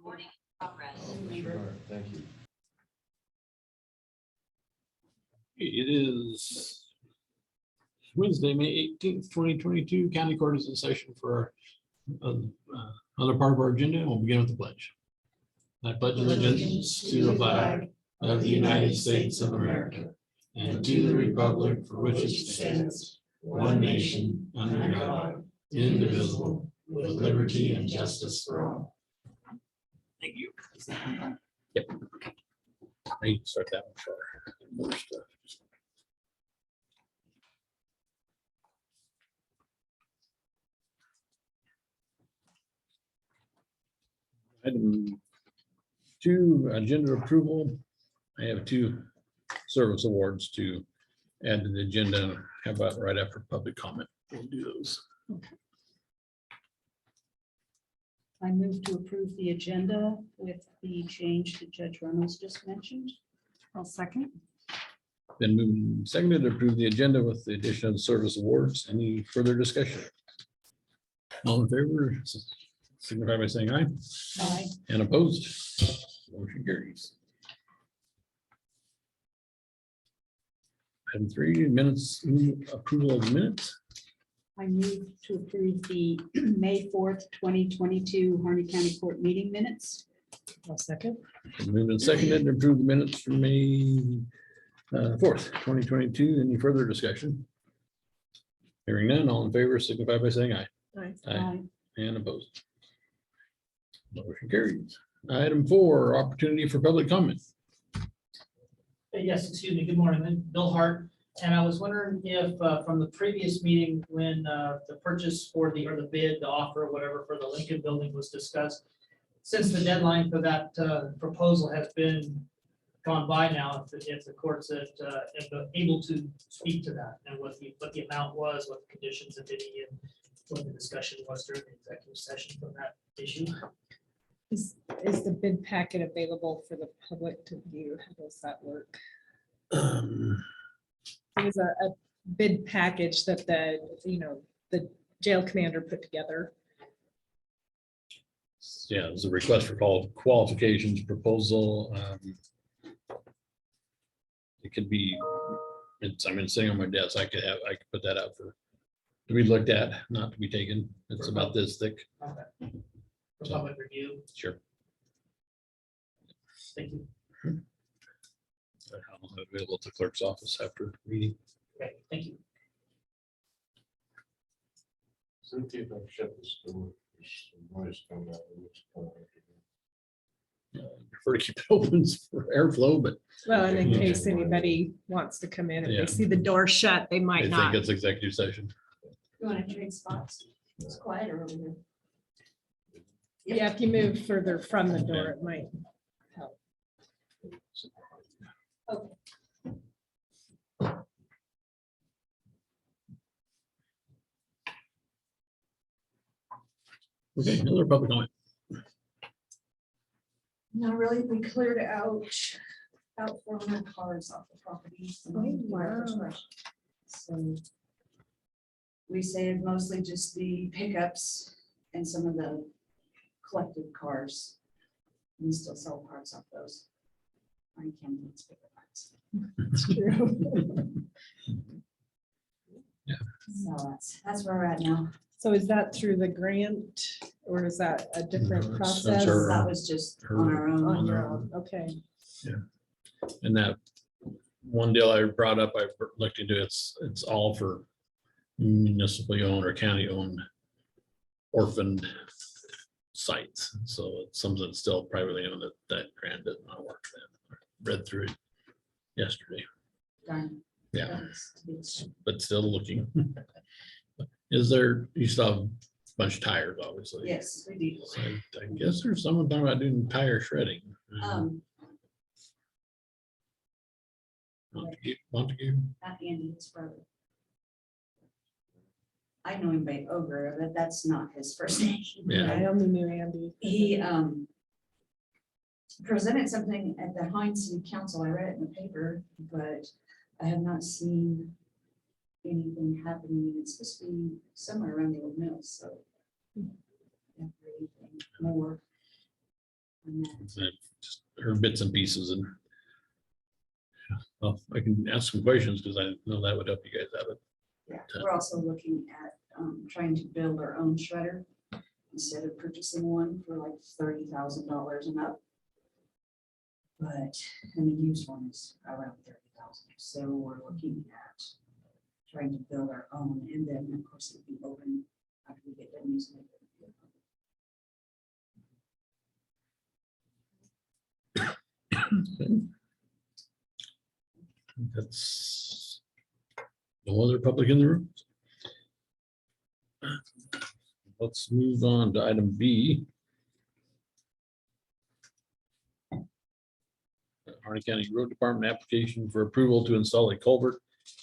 Recording in progress. Thank you. It is Wednesday, May 18th, 2022. County Court is in session for other part of our agenda. We'll begin with the pledge. I pledge allegiance to the flag of the United States of America and to the republic for which it stands, one nation, under God, indivisible, with liberty and justice for all. Thank you. Yep. I need to start that one for more stuff. Item 2, agenda approval. I have 2 service awards to add to the agenda. How about right after public comment? We'll do those. I move to approve the agenda with the change that Judge Reynolds just mentioned. I'll second. Been moved and seconded to approve the agenda with the addition of service awards. Any further discussion? All in favor, signify by saying aye. Aye. And opposed? Motion carries. Item 3, minutes, approval of the minutes. I move to approve the May 4th, 2022 Harney County Court meeting minutes. I'll second. Been moved and seconded to approve the minutes from May 4th, 2022. Any further discussion? Hearing none, all in favor, signify by saying aye. Aye. And opposed. Motion carries. Item 4, opportunity for public comment. Yes, excuse me. Good morning. I'm Bill Hart. And I was wondering if from the previous meeting, when the purchase for the bid, the offer, whatever, for the Lincoln building was discussed, since the deadline for that proposal has been gone by now, if the courts are able to speak to that and what the amount was, what the conditions of any, and what the discussion was during the executive session from that issue. Is the bid packet available for the public to view? How does that work? It was a bid package that the jail commander put together. Yeah, it was a request for qualifications proposal. It could be, I'm sitting on my desk. I could put that out to be looked at, not to be taken. It's about this thick. Okay. For public review. Sure. Thank you. I'll have it available at the clerk's office after the meeting. Okay, thank you. Cynthia, don't shut this door. There's some noise coming out of what's going on. Prefer to keep it open for airflow, but Well, and in Yeah. case anybody wants to come in, if Yeah. they see the door shut, they I might think not. it's executive session. You want to trade spots? It's quieter over here. Yeah, if you move further from the door, it might help. Okay, another public comment. Not really, we cleared out 400 cars off the property. wow. So we saved mostly just the pickups and some of the collected cars. We still sell parts off those. I can't get bigger parts. It's true. So that's where we're at now. So is that through the grant or is that a No, different that's process? her- That was just on our own. On your own, okay. And that one deal I brought up, I looked into, it's all for municipally owned or county owned orphaned sites. So it's something that's still privately owned that grant does not work. Then read through it yesterday. Darn. Yeah, That's- but still looking. Is there, you still have a bunch of tires, obviously. Yes, we do. So I guess there's someone talking about doing tire shredding. Montague? Not Andy, his brother. I know him by Ogre, but that's not his first name. Yeah. I only knew Andy. He presented something at the Hines City Council. I read it in the paper, but I have not seen anything happening. It's supposed to be somewhere around the old mill, so. Never anything more. on that. I've just heard bits and pieces and well, I can ask some questions because I know that would help you guys out. Yeah, we're also looking at trying to build our own shredder instead of purchasing one for like $30,000 and up. But, and the used one is around 30,000. So we're looking at trying to build our own, and then of course it'll be open after we get done using it. That's no other public in the room. Let's move on to item B. Harney County Road Department application for approval to install a culvert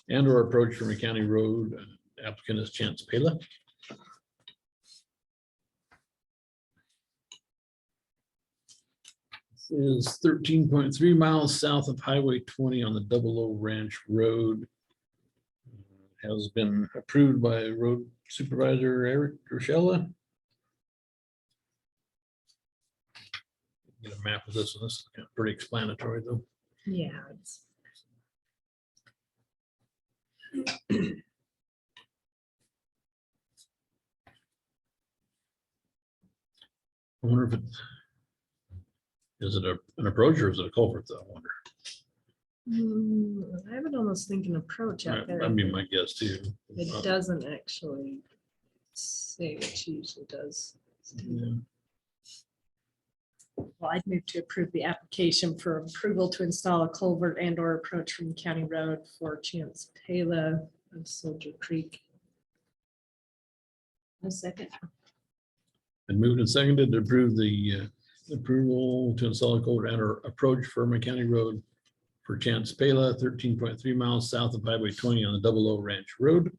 and or approach from a county road. Applicant is Chance Pela. This is 13.3 miles south of Highway 20 on the Double O Ranch Road. Has been approved by Road Supervisor Eric Rochella. Get a map of this, and this is kind of pretty explanatory though. Yeah. It's I wonder if it's, is it an approach or is it a culvert though? I wonder. I would almost think an approach out there. That'd be my guess too. It doesn't actually say what she usually does. Yeah. Well, I'd move to approve the application for approval to install a culvert and or approach from County Road for Chance Pela of Soldier Creek. A second. And moved and seconded to approve the approval to install a culvert and or approach for County Road for Chance Pela, 13.3 miles south of Highway 20 on the Double O Ranch Road.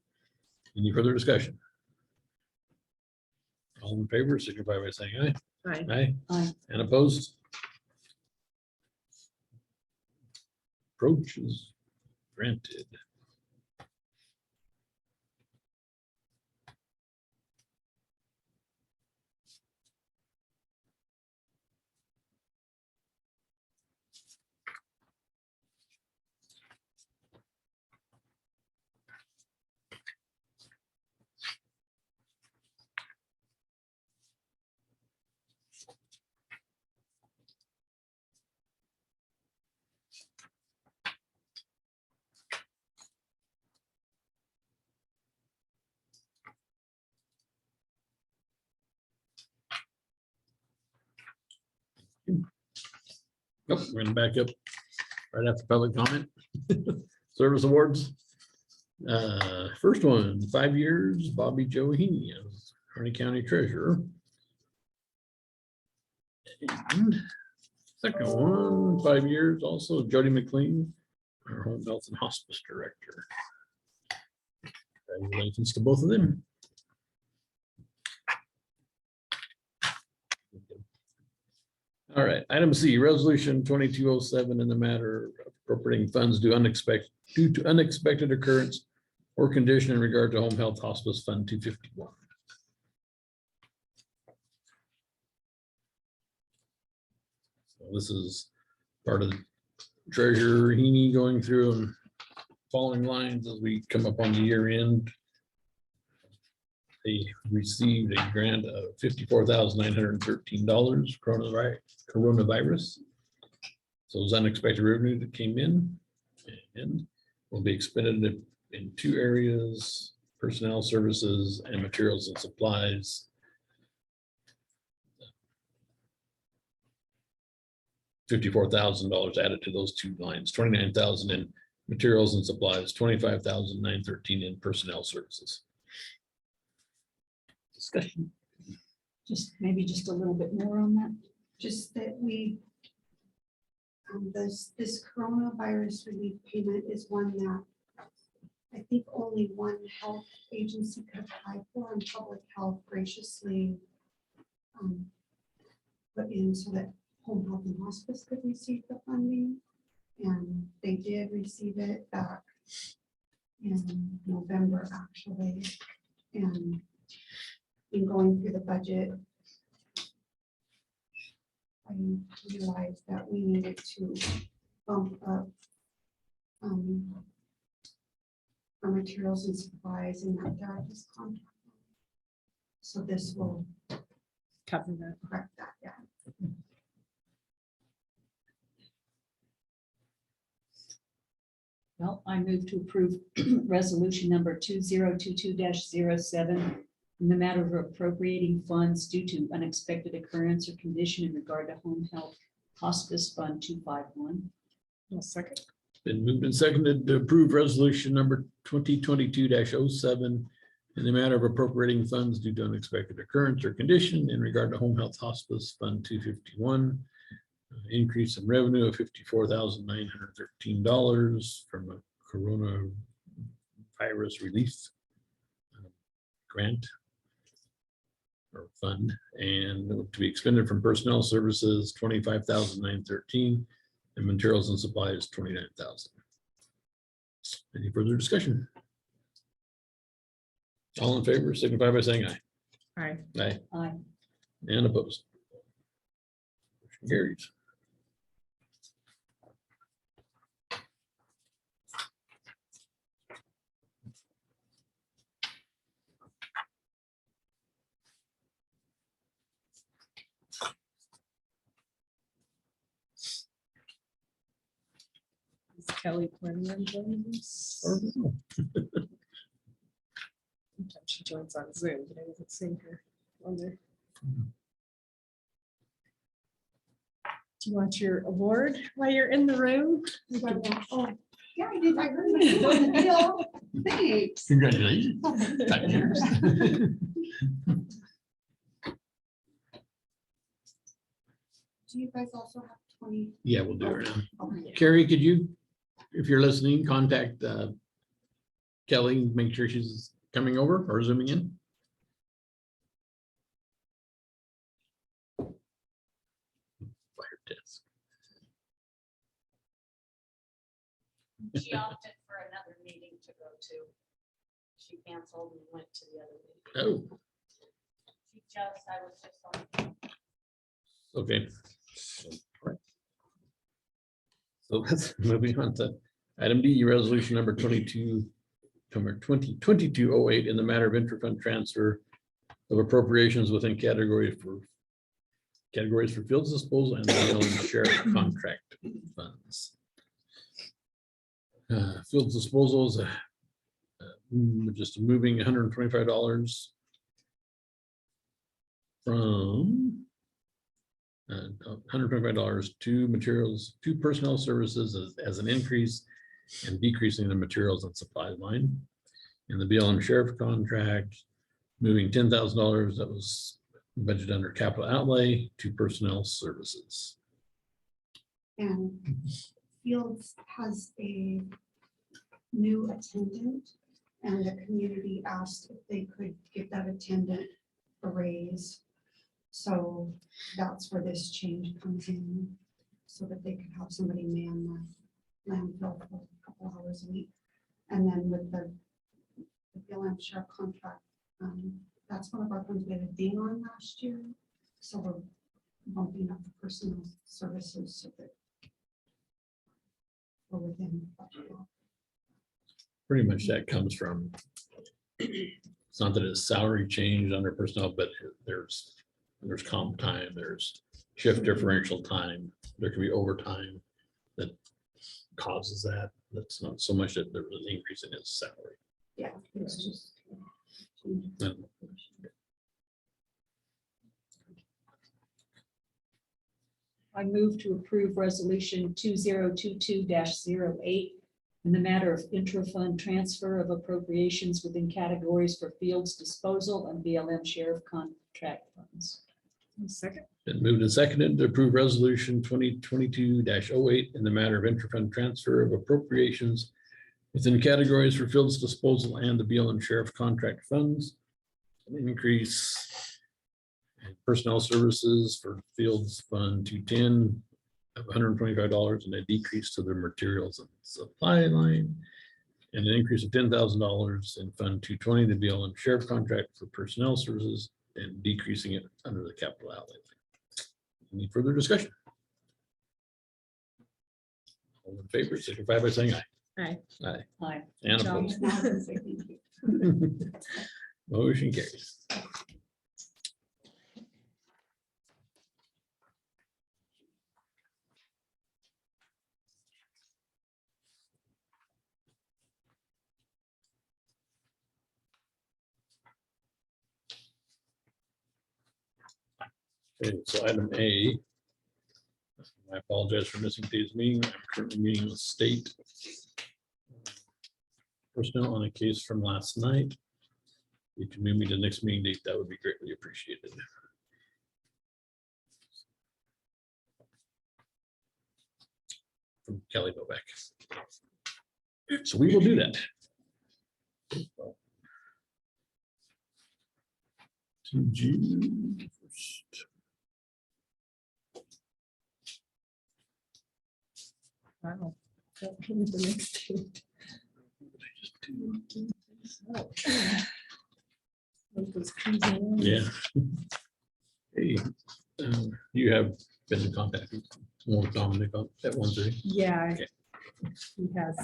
Any further discussion? All in favor, signify by saying aye. Right. Aye. Aye. And opposed? Approach is granted. Nope, we're gonna back up right after public comment. Service awards. First one, 5 years, Bobby Joe Heaney as Harney County Treasurer. And second one, 5 years, also Jody McLean, our Home Health and Hospice Director. Congratulations to both of them. All right, item C, resolution 2207 in the matter of appropriating funds due to unexpected occurrence or condition in regard to Home Health Hospice Fund 251. So this is part of the Treasurer Heaney going through and following lines as we come up on the year end. They received a grant of $54,913 coronavirus. So it was unexpected revenue that came in and will be expended in 2 areas: personnel services and materials and supplies. $54,000 added to those 2 lines, 29,000 in materials and supplies, 25,913 in personnel services. Discussion. Just maybe just a little bit more on that. Just that we, this coronavirus relief payment is one that I think only one health agency could apply for, and public health graciously put in so that Home Health and Hospice could receive the funding. And they did receive it back in November, actually. And in going through the budget, I realized that we needed to bump up our materials and supplies and that there is contract. So this will Cover that. correct that, yeah. Well, I move to approve resolution number 2022-07 in the matter of appropriating funds due to unexpected occurrence or condition in regard to home health hospice fund 251. I'll second. Been moved and seconded to approve resolution number 2022-07 in the matter of appropriating funds due to unexpected occurrence or condition in regard to home health hospice fund 251. Increase in revenue of $54,913 from a coronavirus relief grant or fund, and to be expended from personnel services, $25,913, and materials and supplies, $29,000. Any further discussion? All in favor, signify by saying aye. Aye. Aye. Aye. And opposed. Motion carries. Is Kelly planning on joining us? Or- Sometimes she joins on Zoom, but I haven't seen her on there. Do you want your award while you're in the room? Oh, yeah, I did. I heard my name on the deal. Thanks. Congratulations. 5 years. Do you guys also have 20? Yeah, we'll do it now. Okay. Carrie, could you, if you're listening, contact Kelly, make sure she's coming over or zooming in? Fire test. She opted for another meeting to go to. She canceled and went to the other meeting. Oh, I was just on. okay. So let's moving on to item D, resolution number 2022-08 in the matter of interfund transfer of appropriations within categories for fields disposal and the sheriff contract funds. Fields disposal is just moving $125 from $125 to materials, to personnel services as an increase and decreasing the materials and supplies line. In the BLM sheriff contract, moving $10,000 that was budgeted under capital outlay to personnel services. And Fields has a new attendant, and the community asked if they could give that attendant a raise. So that's where this change comes in, so that they could have somebody man the landfill for a couple hours a week. And then with the BLM sheriff contract, that's one of our funds we had a ding on last year. So we're bumping up the personal services so that we're within budget. Pretty much that comes from, it's not that it's salary change under personnel, but there's comp time, there's shift differential time, there could be overtime that causes that. That's not so much that there was an increase in his salary. Yeah, it's just. And I move to approve resolution 2022-08 in the matter of intra-fund transfer of appropriations within categories for fields disposal and BLM sheriff contract funds. I'll second. been moved and seconded to approve resolution 2022-08 in the matter of intra-fund transfer of appropriations within categories for fields disposal and the BLM sheriff contract funds. An increase in personnel services for fields fund 210 of $125 and a decrease to the materials and supply line. And an increase of $10,000 in fund 220, the BLM sheriff contract for personnel services, and decreasing it under the capital outlay. Any further discussion? All in favor, signify by saying aye. Aye. Aye. Aye. And John opposed. nods and says thank you. Motion carries. Okay, so item A. I apologize for missing today's meeting. I'm currently meeting with state personnel on a case from last night. If you move me to the next meeting date, that would be greatly appreciated. From Kelly Bobek. So we will do that. To June 1st. Wow. Don't give me the next date. Like those crazy ones. Yeah. Hey, you have been in contact with Dominic at 1:30. Yeah. Okay. He has.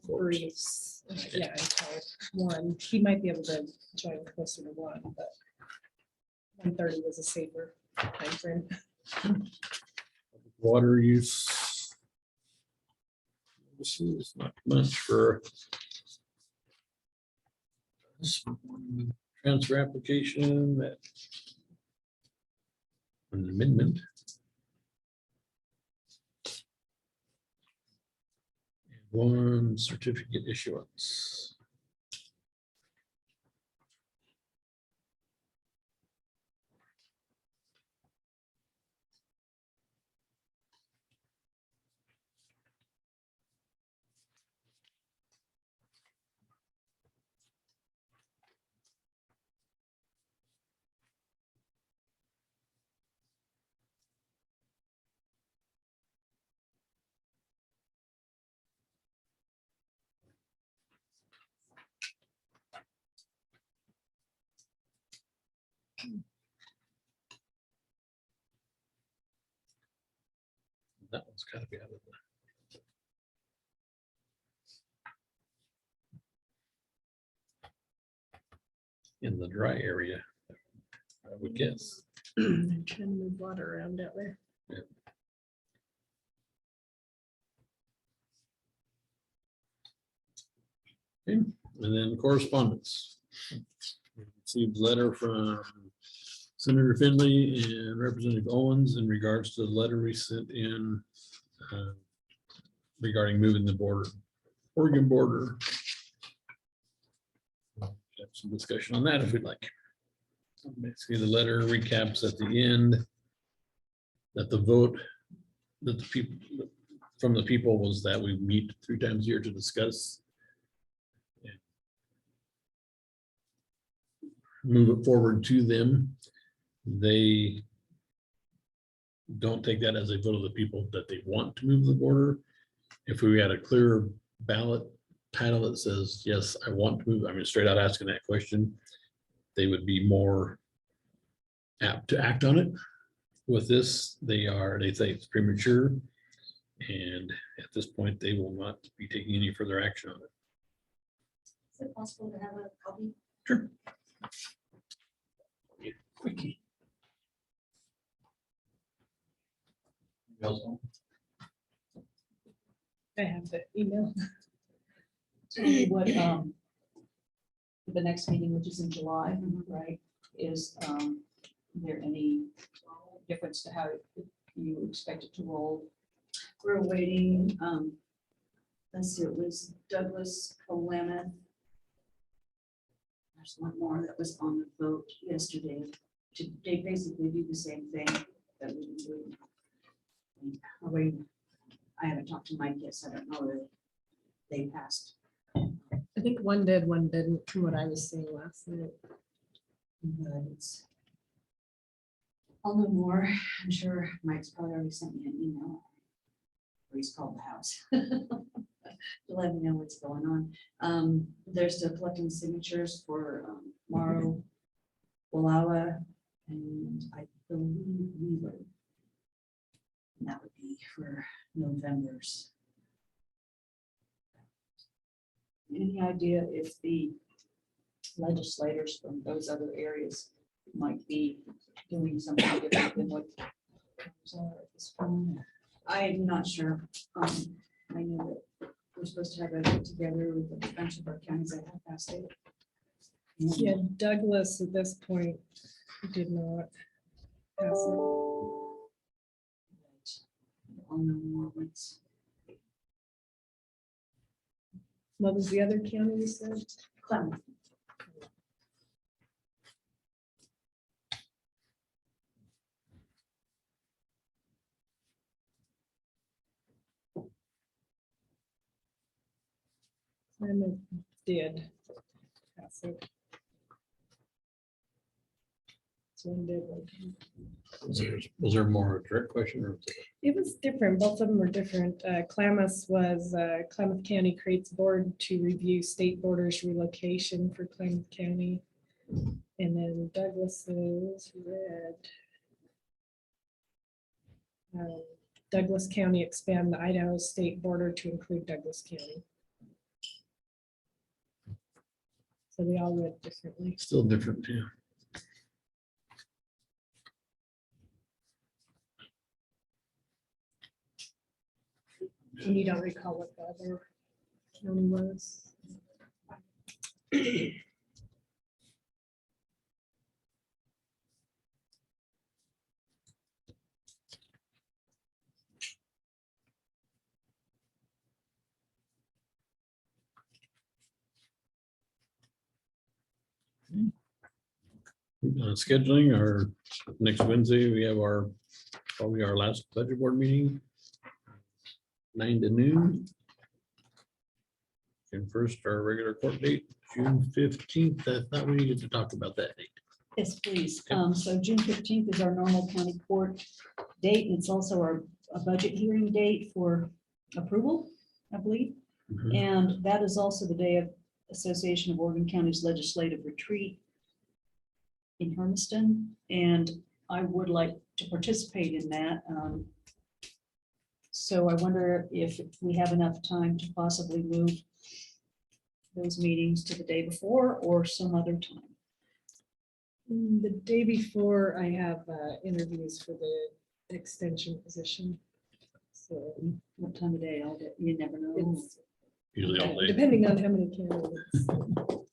Briefs. Yeah, until 1. He might be able to join closer to 1, but 1:30 was a safer timeframe. Water use. This is not much for this one transfer application that an amendment. One certificate issuance. That one's gotta be out of in the dry area, I would guess. I'm trying to move water around out there. Okay, and then correspondence. We received a letter from Senator Finley and Representative Owens in regards to the letter we sent in regarding moving the border, Oregon border. Have some discussion on that if we'd like. Basically, the letter recaps at the end that the vote that the people from the people was that we meet 3 times a year to discuss and move it forward to them. They don't take that as a vote of the people that they want to move the border. If we had a clear ballot title that says, yes, I want to move, I mean, straight out asking that question, they would be more apt to act on it. With this, they say it's premature. And at this point, they will not be taking any further action on it. Is it possible to have a copy? Sure. Quickie. I have the email. Tell me what, the next meeting, which is in July, right, is there any difference to how you expect it to roll? We're waiting, let's see, it was Douglas Willamette. There's one more that was on the vote yesterday. They basically do the same thing that we've been doing. I haven't talked to Mike yet, so I don't know whether they passed. I think one did, one didn't, from what I was seeing last night. But it's. I'll know more. I'm sure Mike's probably already sent me an email. Or he's called the house. To let me know what's going on. They're still collecting signatures for Morrow, Wallawa, and I believe we would. And that would be for November's. Any idea if the legislators from those other areas might be doing something different than what comes out at this point? I'm not sure. I know that we're supposed to have a get together with a bunch of our counties that have passed it. Yeah, Douglas at this point did not pass it. All know more ones. What was the other county you said? Clement. Clement did pass it. So one did, like, Was there more a direct question or? it was different. Both of them were different. Klamath was, Klamath County creates a board to review state borders relocation for Klamath County. And then Douglas is red. Douglas County expand the Idaho state border to include Douglas County. So we all read differently. Still different, yeah. And you don't recall what the other county was? Scheduling our next Wednesday, we have our, probably our last budget board meeting. 9 to noon. June 1st, our regular court date, June 15th. I thought we needed to talk about that date. Yes, please. Okay. So June 15th is our normal county court date. and It's also our a budget hearing date for approval, I believe. Mhm. And that is also the day of Association of Oregon Counties Legislative Retreat in Hermiston, and I would like to participate in that. So I wonder if we have enough time to possibly move those meetings to the day before or some other time. The day before, I have interviews for the extension position. So What time of day? You never know. it's Usually all day. depending on how many candidates,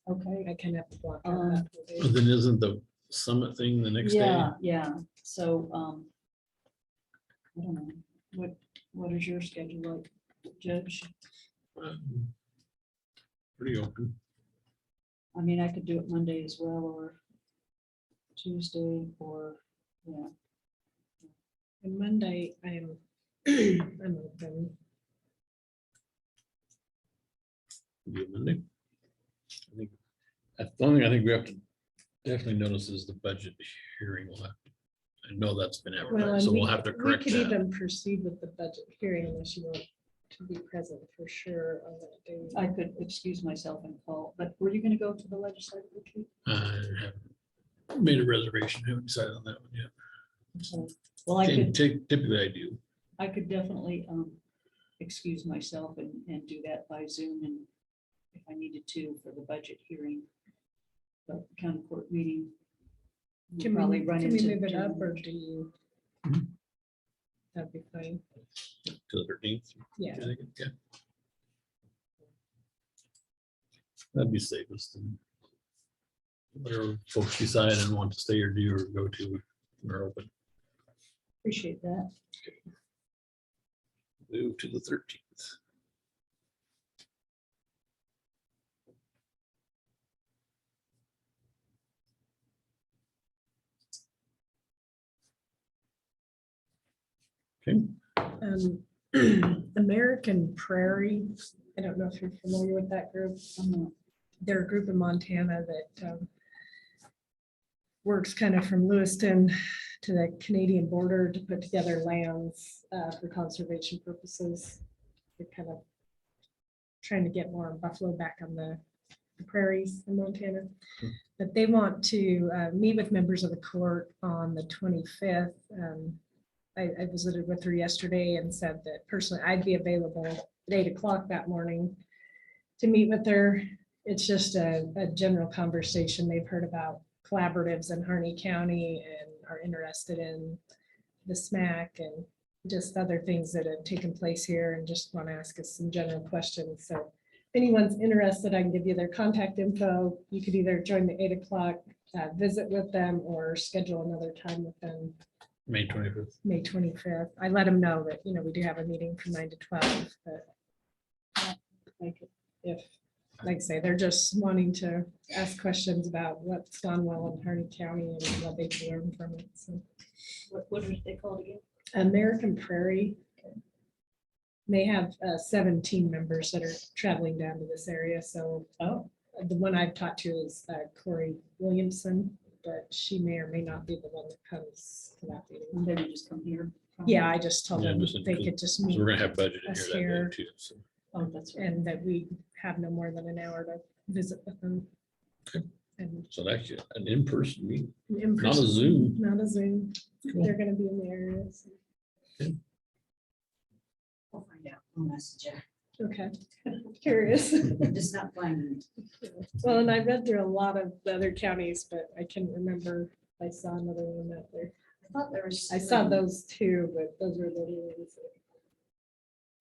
Okay. I can have to block out that whole day. But then isn't the summit thing the next day? Yeah. So, I don't know. What is your schedule like, Judge? Pretty open. I mean, I could do it Monday as well, or Tuesday, or, yeah. And Monday, I'm open. Do it Monday. I think, that's the only thing I think we have to definitely notice is the budget hearing. I know that's been Well, advertised, and so we we'll have to we correct could that. even proceed with the budget hearing unless you want to be present for sure on that day. I could excuse myself and call, but were you gonna go to the legislative retreat? I haven't made a reservation, haven't decided on that one yet. So, well, I could, Typically I do. I could definitely excuse myself and do that by Zoom, and if I needed to for the budget hearing. But the county court meeting. we'll Can probably we run move into it up or June. do you? Mhm. That'd be fine. To the 13th. Yeah. I think, yeah. That'd be safest. And whatever folks decide and want to stay or do or go to, we're open. Appreciate that. Move to the 13th. Okay. American Prairie, I don't know if you're familiar with that group. They're a group in Montana that works kind of from Lewiston to the Canadian border to put together lands for conservation purposes. They're kind of trying to get more buffalo back on the the prairies in Montana. But they want to meet with members of the court on the 25th. I visited with her yesterday and said that personally I'd be available at 8 o'clock that morning to meet with her. It's just a general conversation. They've heard about collaboratives in Harney County and are interested in the SMAC and just other things that have taken place here and just want to ask us some general questions. So if anyone's interested, I can give you their contact info. You could either join the 8 o'clock visit with them or schedule another time with them. May 25th. May 25th. I let them know that, we do have a meeting from 9 to 12, but like if, like I say, they're just wanting to ask questions about what's gone well in Harney County and what they can learn from it. So What are they called again? American Prairie. They have 17 members that are traveling down to this area. So the one I've talked to is Corey Williamson, but she may or may not be the one that comes to that meeting. And then you just come here. Yeah, I just told Yeah, them just they because- could just So meet we're gonna have budget in us here that here. day too. So Oh, that's right. and that we have no more than an hour to visit with them. Okay. And so that's an in-person meeting. in Not a person, Zoom. Not a Zoom. Cool. They're gonna be in the area. So. We'll find out. I'll message you. Okay, curious. I'm just not finding it. Well, and I read through a lot of the other counties, but I can't remember. I saw another one out there. I thought there was. I saw those two, but those were the only ones.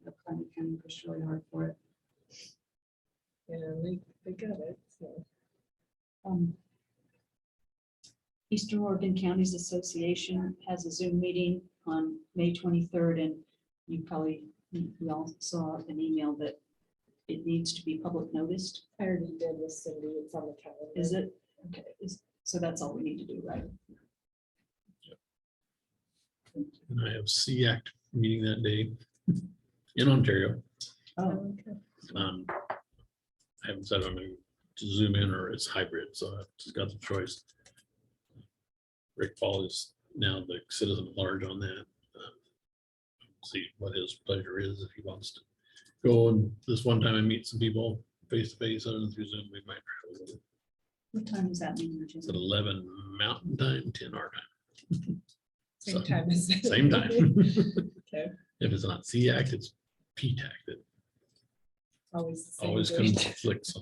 The Climate County pushed really hard for it. They got it. So Eastern Oregon Counties Association has a Zoom meeting on May 23rd, and we all saw an email that it needs to be public noticed. I already did with Cindy. It's on the calendar. Is it? Okay, so that's all we need to do, right? And I have CACT meeting that day in Ontario. Oh, Okay. I haven't said I'm going to Zoom in or it's hybrid, so I've just got the choice. Rick Paul is now the citizen at large on that. See what his pleasure is if he wants to go and this one time and meet some people face to face other than through Zoom. We might travel with it. what time is that meeting? It's at 11 Mountain Time, 10 our time. Same So, time as Same time. Okay. If it's not CACT, it's PTAC that Always. the same always date. conflicts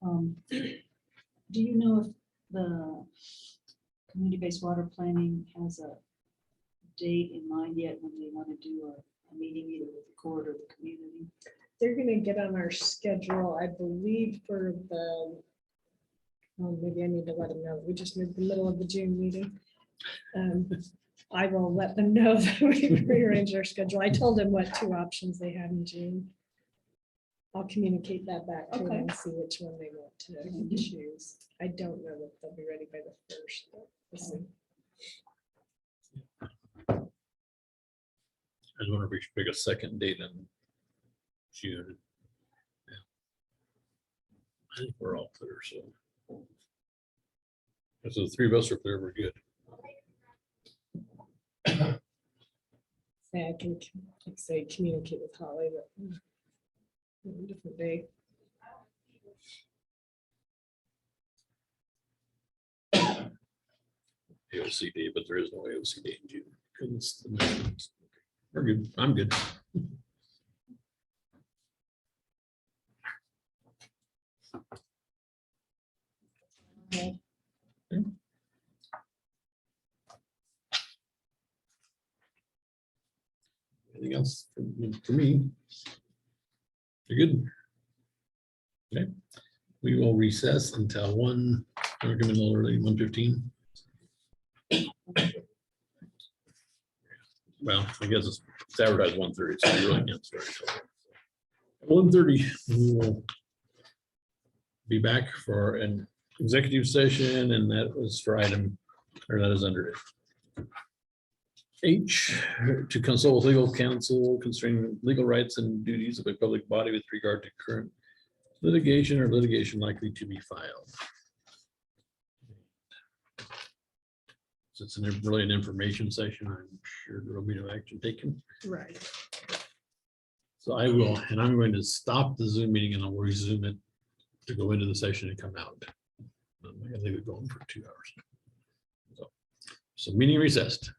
on. Do you know if the community-based water planning has a date in mind yet when they want to do a meeting either with the court or the community? They're gonna get on our schedule, I believe, for maybe I need to let them know. We just moved the middle of the June meeting. I will let them know that we rearranged our schedule. I told them what two options they had in June. I'll communicate that back to them Okay. and see which one they want to choose. I don't know that they'll be ready by the 1st. But we'll see. I was wondering if we should pick a second date in June. Yeah. I think we're all clear, so. If the three of us are clear, we're good. Yeah, I can, like say, communicate with Holly, but a different day. AOC day, but there is no AOC day in June. 'Cause it's the midterms. We're good. I'm good. Okay. Anything else for me? You're good. Okay, we will recess until 1, or give it a little early, 1:15. Well, I guess it's advertised 1:30, so we really can't start. At 1:30, we will be back for an executive session, and that was for item, or that is under H, to consult with legal counsel concerning legal rights and duties of a public body with regard to current litigation or litigation likely to be filed. So it's really an information session. I'm sure there will be no action taken. Right. So I will, and I'm going to stop the Zoom meeting and I'll resume it to go into the session and come out. I'm gonna leave it going for 2 hours. So meeting recessed.